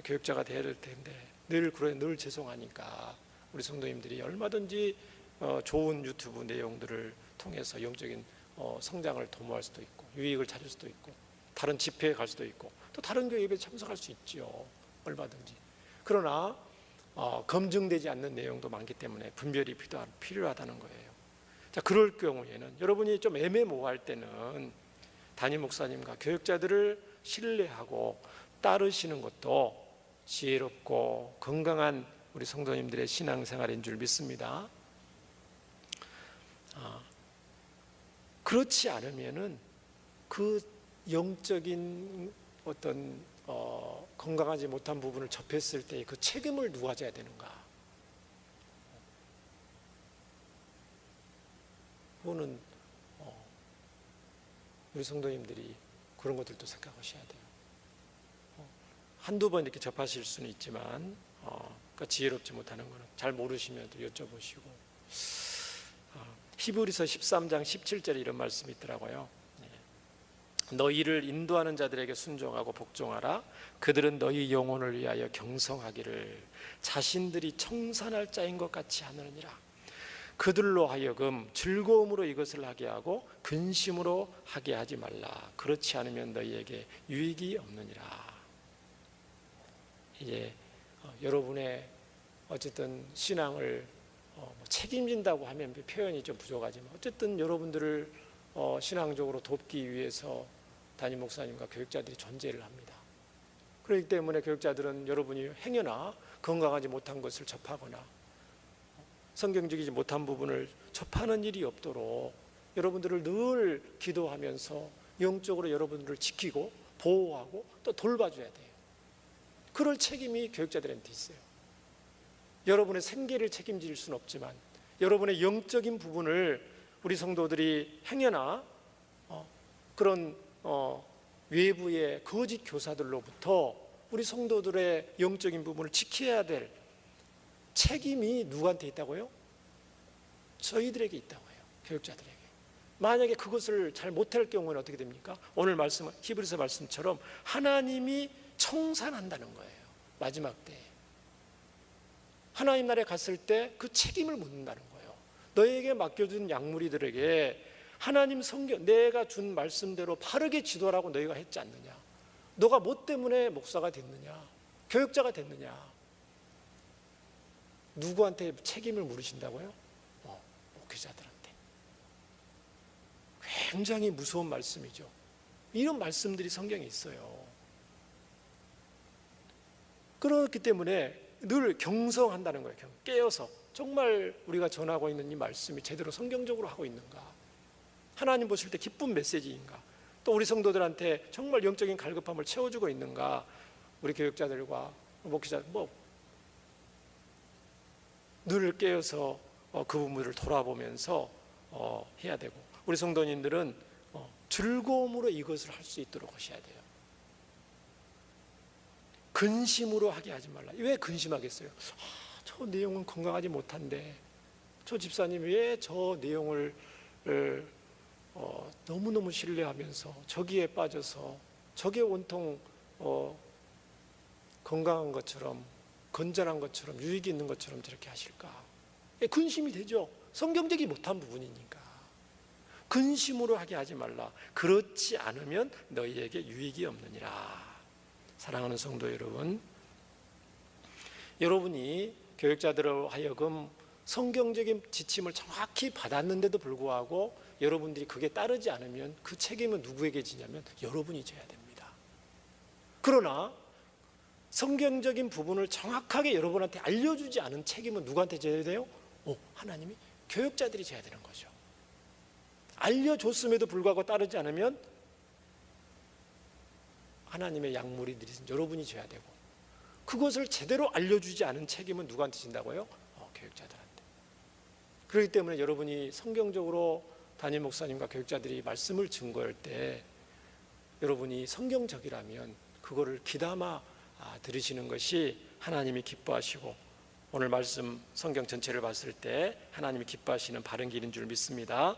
교육자가 되어야 될 텐데 늘 죄송하니까 우리 성도님들이 얼마든지 좋은 유튜브 내용들을 통해서 영적인 성장을 도모할 수도 있고 유익을 찾을 수도 있고 다른 집회에 갈 수도 있고 또 다른 교회 예배에 참석할 수 있죠, 얼마든지. 그러나 검증되지 않는 내용도 많기 때문에 분별이 필요하다는 거예요. 자, 그럴 경우에는 여러분이 좀 애매모호할 때는 담임 목사님과 교육자들을 신뢰하고 따르시는 것도 지혜롭고 건강한 우리 성도님들의 신앙생활인 줄 믿습니다. 그렇지 않으면은 그 영적인 어떤 건강하지 못한 부분을 접했을 때 그 책임을 누가 져야 되는가? 그거는 우리 성도님들이 그런 것들도 생각하셔야 돼요. 한두 번 이렇게 접하실 수는 있지만 그러니까 지혜롭지 못하는 거는 잘 모르시면 또 여쭤보시고. 히브리서 13장 17절에 이런 말씀이 있더라고요. 너희를 인도하는 자들에게 순종하고 복종하라. 그들은 너희 영혼을 위하여 경성하기를 자신들이 청산할 자인 것 같이 하느니라. 그들로 하여금 즐거움으로 이것을 하게 하고 근심으로 하게 하지 말라. 그렇지 않으면 너희에게 유익이 없느니라. 이제 여러분의 어쨌든 신앙을 책임진다고 하면 표현이 좀 부족하지만 어쨌든 여러분들을 신앙적으로 돕기 위해서 담임 목사님과 교육자들이 존재를 합니다. 그렇기 때문에 교육자들은 여러분이 행여나 건강하지 못한 것을 접하거나 성경적이지 못한 부분을 접하는 일이 없도록 여러분들을 늘 기도하면서 영적으로 여러분들을 지키고 보호하고 또 돌봐줘야 돼요. 그럴 책임이 교육자들한테 있어요. 여러분의 생계를 책임질 수는 없지만 여러분의 영적인 부분을 우리 성도들이 행여나 그런 외부의 거짓 교사들로부터 우리 성도들의 영적인 부분을 지켜야 될 책임이 누구한테 있다고요? 저희들에게 있다고 해요, 교육자들에게. 만약에 그것을 잘 못할 경우는 어떻게 됩니까? 오늘 말씀, 히브리서 말씀처럼 하나님이 청산한다는 거예요. 마지막 때에 하나님 나라에 갔을 때 그 책임을 묻는다는 거예요. 너에게 맡겨준 양무리들에게 하나님 성경 내가 준 말씀대로 바르게 지도하라고 너희가 했지 않느냐? 너가 뭐 때문에 목사가 됐느냐? 교육자가 됐느냐? 누구한테 책임을 물으신다고요? 목회자들한테. 굉장히 무서운 말씀이죠. 이런 말씀들이 성경에 있어요. 그렇기 때문에 늘 경성한다는 거예요. 깨어서 정말 우리가 전하고 있는 이 말씀이 제대로 성경적으로 하고 있는가? 하나님 보실 때 기쁜 메시지인가? 또 우리 성도들한테 정말 영적인 갈급함을 채워주고 있는가? 우리 교육자들과 목회자 늘 깨어서 그 부분을 돌아보면서 해야 되고, 우리 성도님들은 즐거움으로 이것을 할 수 있도록 하셔야 돼요. 근심으로 하게 하지 말라. 왜 근심하겠어요? 저 내용은 건강하지 못한데 저 집사님 왜 저 내용을 너무너무 신뢰하면서 저기에 빠져서 저게 온통 건강한 것처럼 건전한 것처럼 유익이 있는 것처럼 저렇게 하실까? 근심이 되죠. 성경적이 못한 부분이니까. 근심으로 하게 하지 말라. 그렇지 않으면 너희에게 유익이 없느니라. 사랑하는 성도 여러분, 여러분이 교육자들로 하여금 성경적인 지침을 정확히 받았는데도 불구하고 여러분들이 그게 따르지 않으면 그 책임은 누구에게 지냐면 여러분이 져야 됩니다. 그러나 성경적인 부분을 정확하게 여러분한테 알려주지 않은 책임은 누구한테 져야 돼요? 하나님이 교역자들이 져야 되는 거죠. 알려줬음에도 불구하고 따르지 않으면 하나님의 약물이들이 여러분이 져야 되고, 그것을 제대로 알려주지 않은 책임은 누구한테 진다고요? 교역자들한테. 그렇기 때문에 여러분이 성경적으로 담임 목사님과 교역자들이 말씀을 증거할 때 여러분이 성경적이라면 그거를 귀담아 들으시는 것이 하나님이 기뻐하시고, 오늘 말씀 성경 전체를 봤을 때 하나님이 기뻐하시는 바른 길인 줄 믿습니다.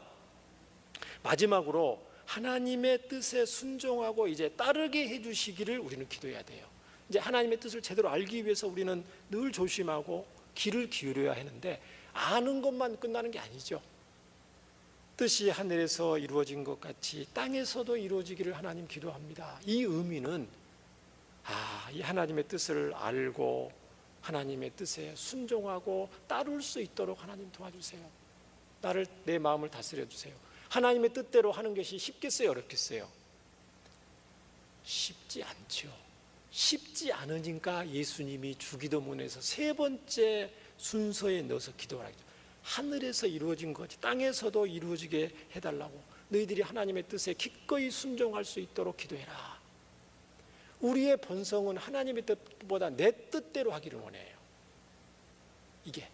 마지막으로 하나님의 뜻에 순종하고 이제 따르게 해주시기를 우리는 기도해야 돼요. 이제 하나님의 뜻을 제대로 알기 위해서 우리는 늘 조심하고 귀를 기울여야 하는데, 아는 것만 끝나는 게 아니죠. 뜻이 하늘에서 이루어진 것 같이 땅에서도 이루어지기를 하나님 기도합니다. 이 의미는 이 하나님의 뜻을 알고 하나님의 뜻에 순종하고 따를 수 있도록 하나님 도와주세요. 내 마음을 다스려 주세요. 하나님의 뜻대로 하는 것이 쉽겠어요, 어렵겠어요? 쉽지 않죠. 쉽지 않으니까 예수님이 주기도문에서 3번째 순서에 넣어서 기도를 하죠. 하늘에서 이루어진 것이 땅에서도 이루어지게 해달라고, 너희들이 하나님의 뜻에 기꺼이 순종할 수 있도록 기도해라. 우리의 본성은 하나님의 뜻보다 내 뜻대로 하기를 원해요. 이게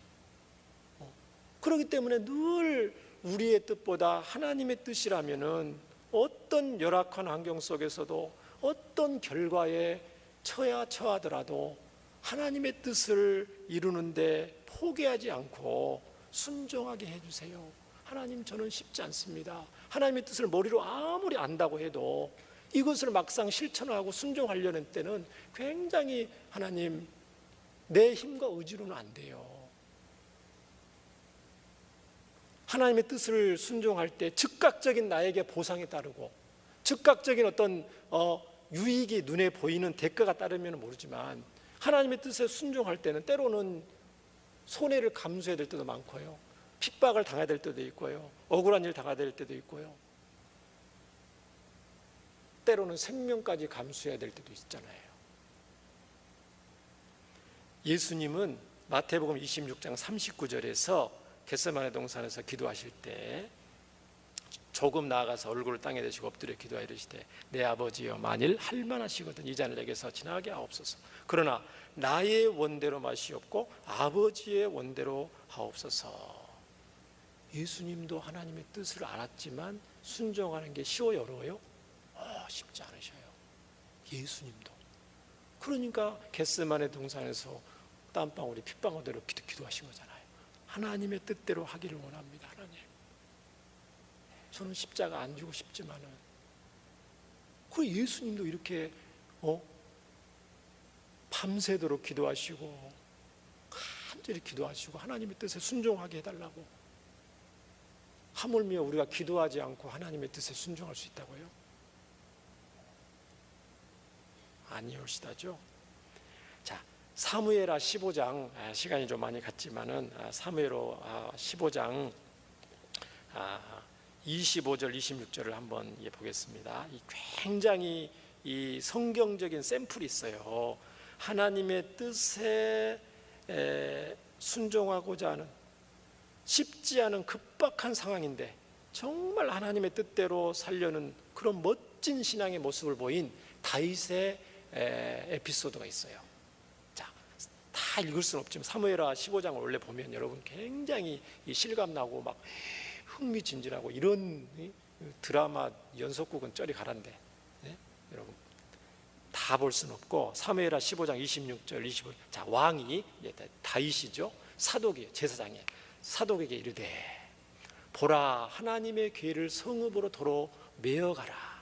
그렇기 때문에 늘 우리의 뜻보다 하나님의 뜻이라면은 어떤 열악한 환경 속에서도 어떤 결과에 처하더라도 하나님의 뜻을 이루는데 포기하지 않고 순종하게 해주세요. 하나님, 저는 쉽지 않습니다. 하나님의 뜻을 머리로 아무리 안다고 해도 이것을 막상 실천하고 순종하려는 때는 굉장히 하나님, 내 힘과 의지로는 안 돼요. 하나님의 뜻을 순종할 때 즉각적인 나에게 보상이 따르고 즉각적인 어떤 유익이 눈에 보이는 대가가 따르면 모르지만, 하나님의 뜻에 순종할 때는 때로는 손해를 감수해야 될 때도 많고요, 핍박을 당해야 될 때도 있고요, 억울한 일 당해야 될 때도 있고요, 때로는 생명까지 감수해야 될 때도 있잖아요. 예수님은 마태복음 26장 39절에서 겟세마네 동산에서 기도하실 때 조금 나아가서 얼굴을 땅에 대시고 엎드려 기도하여 이르시되, 내 아버지여, 만일 할만하시거든 이 잔을 내게서 지나가게 하옵소서. 그러나 나의 원대로 마시옵고 아버지의 원대로 하옵소서. 예수님도 하나님의 뜻을 알았지만 순종하는 게 쉬워요, 어려워요? 쉽지 않으셔요. 예수님도. 그러니까 겟세마네 동산에서 땀방울이 핏방울대로 기도하신 거잖아요. 하나님의 뜻대로 하기를 원합니다. 하나님, 저는 십자가 안 지고 싶지만은, 그 예수님도 이렇게 밤새도록 기도하시고 간절히 기도하시고 하나님의 뜻에 순종하게 해달라고. 하물며 우리가 기도하지 않고 하나님의 뜻에 순종할 수 있다고요? 아니올시다죠. 자, 사무엘하 15장, 시간이 좀 많이 갔지만은 사무엘하 15장 25절 26절을 한번 보겠습니다. 굉장히 이 성경적인 샘플이 있어요. 하나님의 뜻에 순종하고자 하는 쉽지 않은 급박한 상황인데 정말 하나님의 뜻대로 살려는 그런 멋진 신앙의 모습을 보인 다윗의 에피소드가 있어요. 자, 다 읽을 수는 없지만 사무엘하 15장을 원래 보면 여러분 굉장히 실감나고 막 흥미진진하고 이런 드라마 연속극은 쩌리 가란데, 네? 여러분 다 볼 수는 없고 사무엘하 15장 26절 25절, 자, 왕이 다윗이죠. 사독이에요. 제사장이에요. 사독에게 이르되, 보라, 하나님의 궤를 성읍으로 도로 메어가라.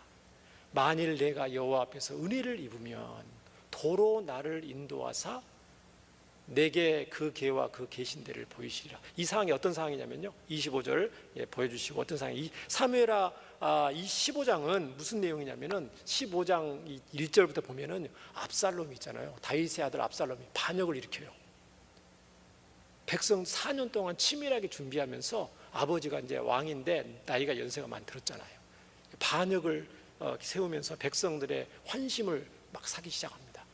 만일 내가 여호와 앞에서 은혜를 입으면 도로 나를 인도하사 내게 그 궤와 그 계신대를 보이시리라. 이 상황이 어떤 상황이냐면요, 25절 보여주시고, 어떤 상황이 사무엘하 이 15장은 무슨 내용이냐면은 15장 1절부터 보면은 압살롬이 있잖아요. 다윗의 아들 압살롬이 반역을 일으켜요. 백성 4년 동안 치밀하게 준비하면서 아버지가 이제 왕인데 나이가 연세가 많이 들었잖아요. 반역을 세우면서 백성들의 환심을 막 사기 시작합니다.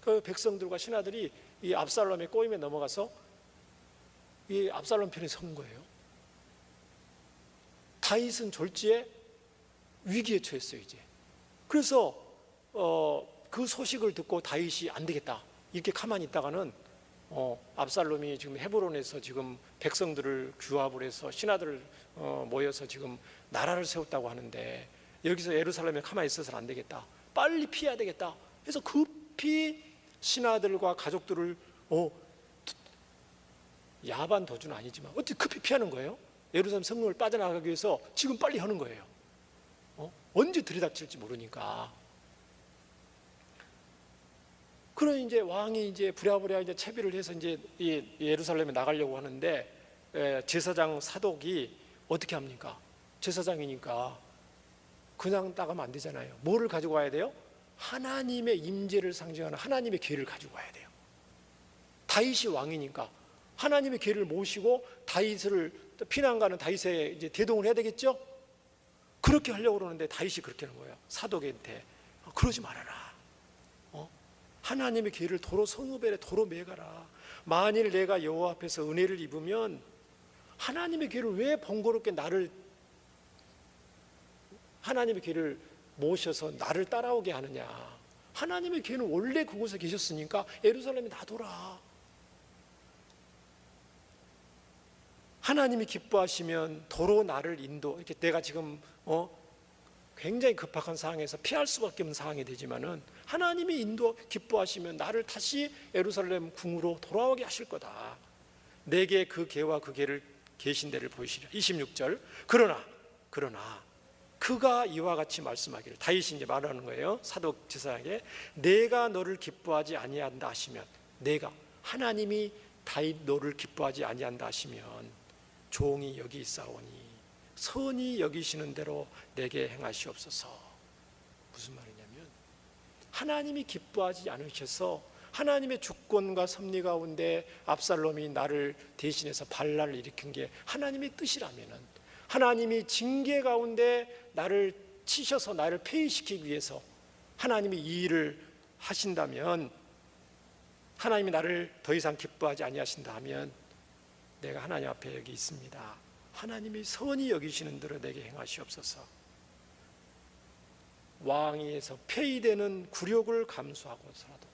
그 백성들과 신하들이 이 압살롬의 꼬임에 넘어가서 이 압살롬 편에 선 거예요. 다윗은 졸지에 위기에 처했어요 이제. 그래서 그 소식을 듣고 다윗이 안 되겠다 이렇게 가만히 있다가는 압살롬이 지금 헤브론에서 지금 백성들을 규합을 해서 신하들을 모여서 지금 나라를 세웠다고 하는데 여기서 예루살렘에 가만히 있어서는 안 되겠다, 빨리 피해야 되겠다 해서 급히 신하들과 가족들을 야반 도주는 아니지만 어떻게 급히 피하는 거예요. 예루살렘 성문을 빠져나가기 위해서 지금 빨리 하는 거예요. 언제 들이닥칠지 모르니까. 그런 이제 왕이 이제 부랴부랴 이제 채비를 해서 이제 예루살렘에 나가려고 하는데 제사장 사독이 어떻게 합니까? 제사장이니까 그냥 나가면 안 되잖아요. 뭐를 가지고 와야 돼요? 하나님의 임재를 상징하는 하나님의궤를 가지고 와야 돼요. 다윗이 왕이니까 하나님의궤를 모시고 다윗을 피난 가는 다윗에 이제 대동을 해야 되겠죠? 그렇게 하려고 그러는데 다윗이 그렇게 하는 거예요. 사독한테 그러지 말아라. 하나님의 길을 도로 성읍에 도로 매가라. 만일 내가 여호와 앞에서 은혜를 입으면 하나님의 길을 왜 번거롭게 하나님의 길을 모셔서 나를 따라오게 하느냐. 하나님의 길은 원래 그곳에 계셨으니까 예루살렘에 놔둬라. 하나님이 기뻐하시면 도로 나를 이렇게 내가 지금 굉장히 급박한 상황에서 피할 수밖에 없는 상황이 되지만은 하나님이 기뻐하시면 나를 다시 예루살렘 궁으로 돌아오게 하실 거다. 내게 그 궤와 그 궤를 계신 데를 보이시리라. 26절. 그러나 그가 이와 같이 말씀하기를, 다윗이 이제 말하는 거예요. 사독 제사장에게 내가 너를 기뻐하지 아니한다 하시면, 내가 하나님이 다윗 너를 기뻐하지 아니한다 하시면 종이 여기 있사오니 선히 여기시는 대로 내게 행하시옵소서. 무슨 말이냐면 하나님이 기뻐하지 않으셔서 하나님의 주권과 섭리 가운데 압살롬이 나를 대신해서 반란을 일으킨 게 하나님의 뜻이라면은, 하나님이 징계 가운데 나를 치셔서 나를 폐위시키기 위해서 하나님이 이 일을 하신다면, 하나님이 나를 더 이상 기뻐하지 아니하신다 하면 내가 하나님 앞에 여기 있습니다. 하나님이 선히 여기시는 대로 내게 행하시옵소서. 왕위에서 폐위되는 굴욕을 감수하고서라도,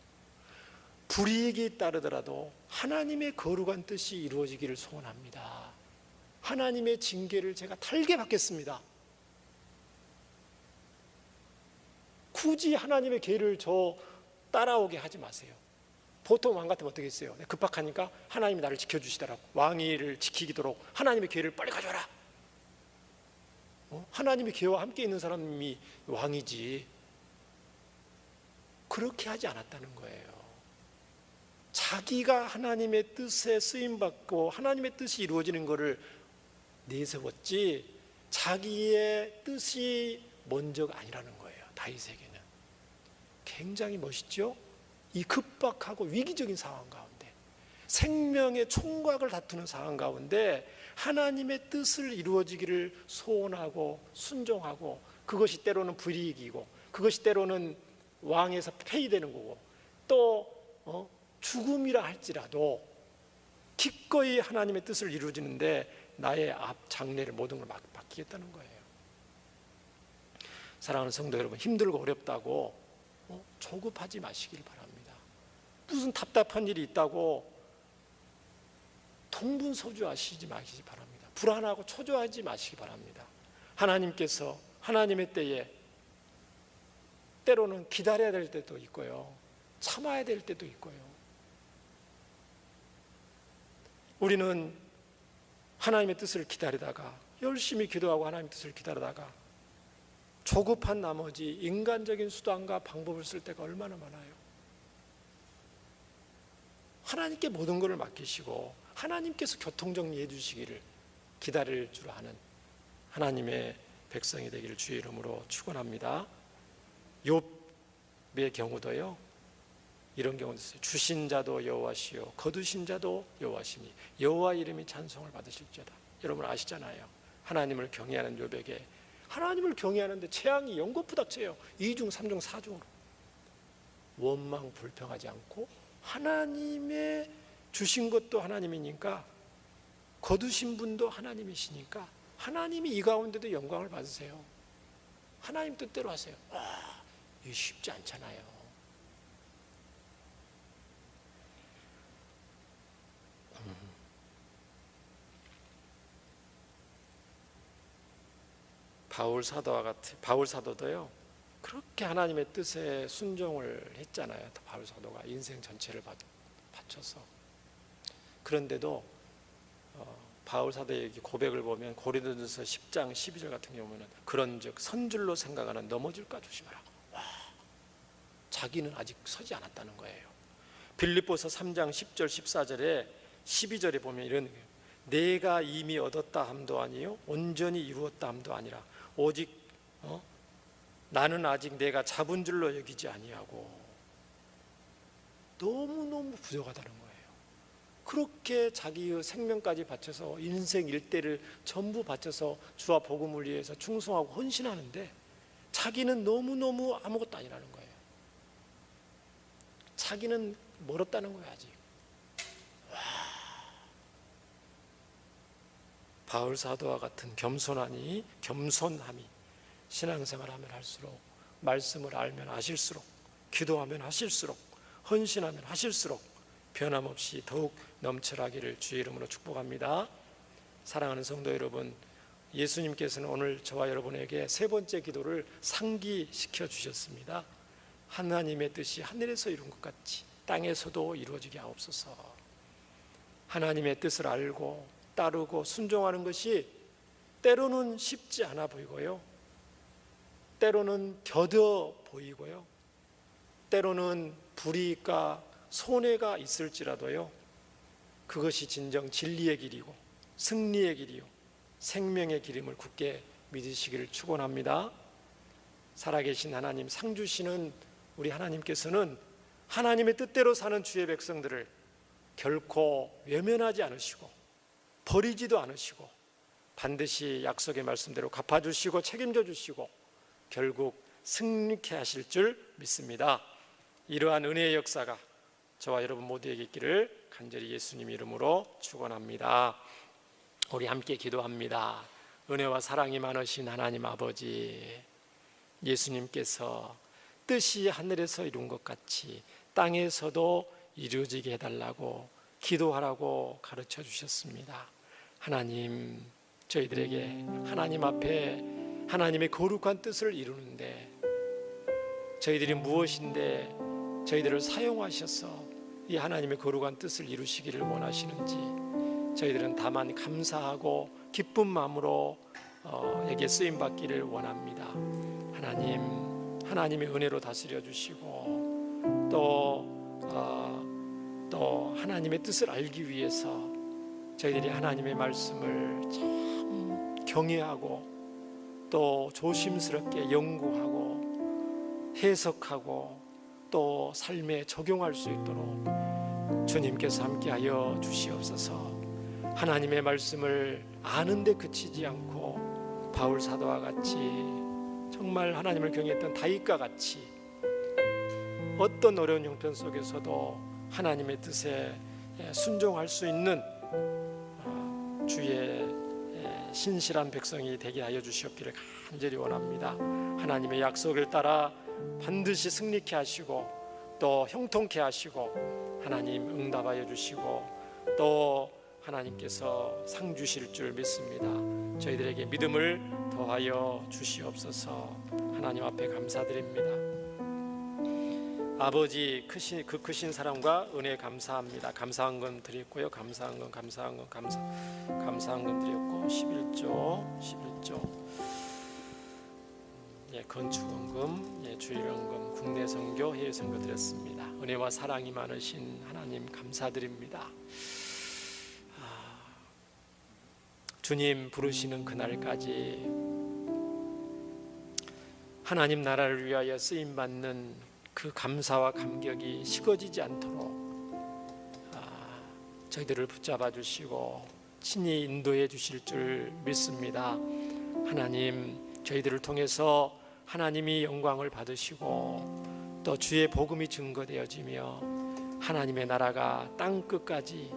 불이익이 따르더라도 하나님의 거룩한 뜻이 이루어지기를 소원합니다. 하나님의 징계를 제가 달게 받겠습니다. 굳이 하나님의 계를 따라오게 하지 마세요. 보통 왕 같으면 어떻게 했어요? 급박하니까 하나님이 나를 지켜주시더라고. 왕위를 지키도록 하나님의 계를 빨리 가져와라. 하나님의 계와 함께 있는 사람이 왕이지. 그렇게 하지 않았다는 거예요. 자기가 하나님의 뜻에 쓰임받고 하나님의 뜻이 이루어지는 것을 내세웠지 자기의 뜻이 먼저가 아니라는 거예요. 다윗에게는. 굉장히 멋있죠? 이 급박하고 위기적인 상황 가운데, 생명의 총각을 다투는 상황 가운데 하나님의 뜻을 이루어지기를 소원하고 순종하고, 그것이 때로는 불이익이고 그것이 때로는 왕에서 폐위되는 거고 또 죽음이라 할지라도 기꺼이 하나님의 뜻을 이루어지는데 나의 장래를 모든 걸 맡기겠다는 거예요. 사랑하는 성도 여러분, 힘들고 어렵다고 조급하지 마시길 바랍니다. 무슨 답답한 일이 있다고 동분서주하시지 마시기 바랍니다. 불안하고 초조하지 마시기 바랍니다. 하나님께서 하나님의 때에 때로는 기다려야 될 때도 있고요, 참아야 될 때도 있고요. 우리는 하나님의 뜻을 기다리다가, 열심히 기도하고 하나님의 뜻을 기다리다가 조급한 나머지 인간적인 수단과 방법을 쓸 때가 얼마나 많아요. 하나님께 모든 것을 맡기시고 하나님께서 교통정리해 주시기를 기다릴 줄 아는 하나님의 백성이 되기를 주의 이름으로 축원합니다. 욥의 경우도요, 이런 경우도 있어요. 주신 자도 여호와시요 거두신 자도 여호와시니 여호와 이름이 찬송을 받으실지어다. 여러분 아시잖아요. 하나님을 경외하는 욥에게 하나님을 경외하는데 재앙이 연거푸닥쳐요. 2중 3중 4중으로 원망 불평하지 않고 하나님의 주신 것도 하나님이니까 거두신 분도 하나님이시니까 하나님이 이 가운데도 영광을 받으세요. 하나님 뜻대로 하세요. 이게 쉽지 않잖아요. 바울 사도도요. 그렇게 하나님의 뜻에 순종을 했잖아요. 바울 사도가 인생 전체를 바쳐서. 그런데도 바울 사도의 고백을 보면 고린도전서 10장 12절 같은 경우는 그런즉 선줄로 생각하는 넘어질까 조심하라. 자기는 아직 서지 않았다는 거예요. 빌립보서 3장 10절 14절에 12절에 보면 이런 거예요. 내가 이미 얻었다 함도 아니요 온전히 이루었다 함도 아니라 오직 나는 아직 내가 잡은 줄로 여기지 아니하고 너무너무 부족하다는 거예요. 그렇게 자기의 생명까지 바쳐서 인생 일대를 전부 바쳐서 주와 복음을 위해서 충성하고 헌신하는데 자기는 너무너무 아무것도 아니라는 거예요. 자기는 멀었다는 거예요. 아직. 바울 사도와 같은 겸손함이 신앙생활하면 할수록 말씀을 알면 아실수록 기도하면 하실수록 헌신하면 하실수록 변함없이 더욱 넘쳐나기를 주의 이름으로 축복합니다. 사랑하는 성도 여러분, 예수님께서는 오늘 저와 여러분에게 세 번째 기도를 상기시켜 주셨습니다. 하나님의 뜻이 하늘에서 이룬 것 같이 땅에서도 이루어지게 하옵소서. 하나님의 뜻을 알고 따르고 순종하는 것이 때로는 쉽지 않아 보이고요, 때로는 더뎌 보이고요, 때로는 불이익과 손해가 있을지라도요, 그것이 진정 진리의 길이고 승리의 길이요 생명의 길임을 굳게 믿으시기를 축원합니다. 살아계신 하나님, 상 주시는 우리 하나님께서는 하나님의 뜻대로 사는 주의 백성들을 결코 외면하지 않으시고 버리지도 않으시고 반드시 약속의 말씀대로 갚아주시고 책임져 주시고 결국 승리케 하실 줄 믿습니다. 이러한 은혜의 역사가 저와 여러분 모두에게 있기를 간절히 예수님 이름으로 축원합니다. 우리 함께 기도합니다. 은혜와 사랑이 많으신 하나님 아버지, 예수님께서 뜻이 하늘에서 이룬 것 같이 땅에서도 이루어지게 해달라고 기도하라고 가르쳐 주셨습니다. 하나님, 저희들에게 하나님 앞에 하나님의 거룩한 뜻을 이루는데 저희들이 무엇인데 저희들을 사용하셔서 이 하나님의 거룩한 뜻을 이루시기를 원하시는지 저희들은 다만 감사하고 기쁜 마음으로 에게 쓰임 받기를 원합니다. 하나님, 하나님의 은혜로 다스려 주시고 또 하나님의 뜻을 알기 위해서 저희들이 하나님의 말씀을 참 경외하고 또 조심스럽게 연구하고 해석하고 또 삶에 적용할 수 있도록 주님께서 함께하여 주시옵소서. 하나님의 말씀을 아는데 그치지 않고 바울 사도와 같이 정말 하나님을 경외했던 다윗과 같이 어떤 어려운 형편 속에서도 하나님의 뜻에 순종할 수 있는 주의 신실한 백성이 되게 하여 주시옵기를 간절히 원합니다. 하나님의 약속을 따라 반드시 승리케 하시고 또 형통케 하시고 하나님 응답하여 주시고 또 하나님께서 상 주실 줄 믿습니다. 저희들에게 믿음을 더하여 주시옵소서. 하나님 앞에 감사드립니다. 아버지, 그 크신 사랑과 은혜 감사합니다. 감사한 건 드렸고요, 감사한 건 드렸고 11조 건축원금, 주일원금, 국내 선교, 해외 선교 드렸습니다. 은혜와 사랑이 많으신 하나님 감사드립니다. 주님 부르시는 그날까지 하나님 나라를 위하여 쓰임받는 그 감사와 감격이 식어지지 않도록 저희들을 붙잡아 주시고 친히 인도해 주실 줄 믿습니다. 하나님, 저희들을 통해서 하나님이 영광을 받으시고 또 주의 복음이 증거되어지며 하나님의 나라가 땅 끝까지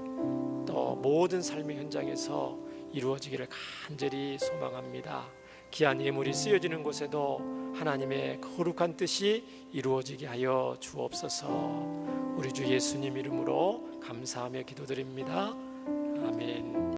또 모든 삶의 현장에서 이루어지기를 간절히 소망합니다. 귀한 예물이 쓰여지는 곳에도 하나님의 거룩한 뜻이 이루어지게 하여 주옵소서. 우리 주 예수님 이름으로 감사하며 기도드립니다. 아멘.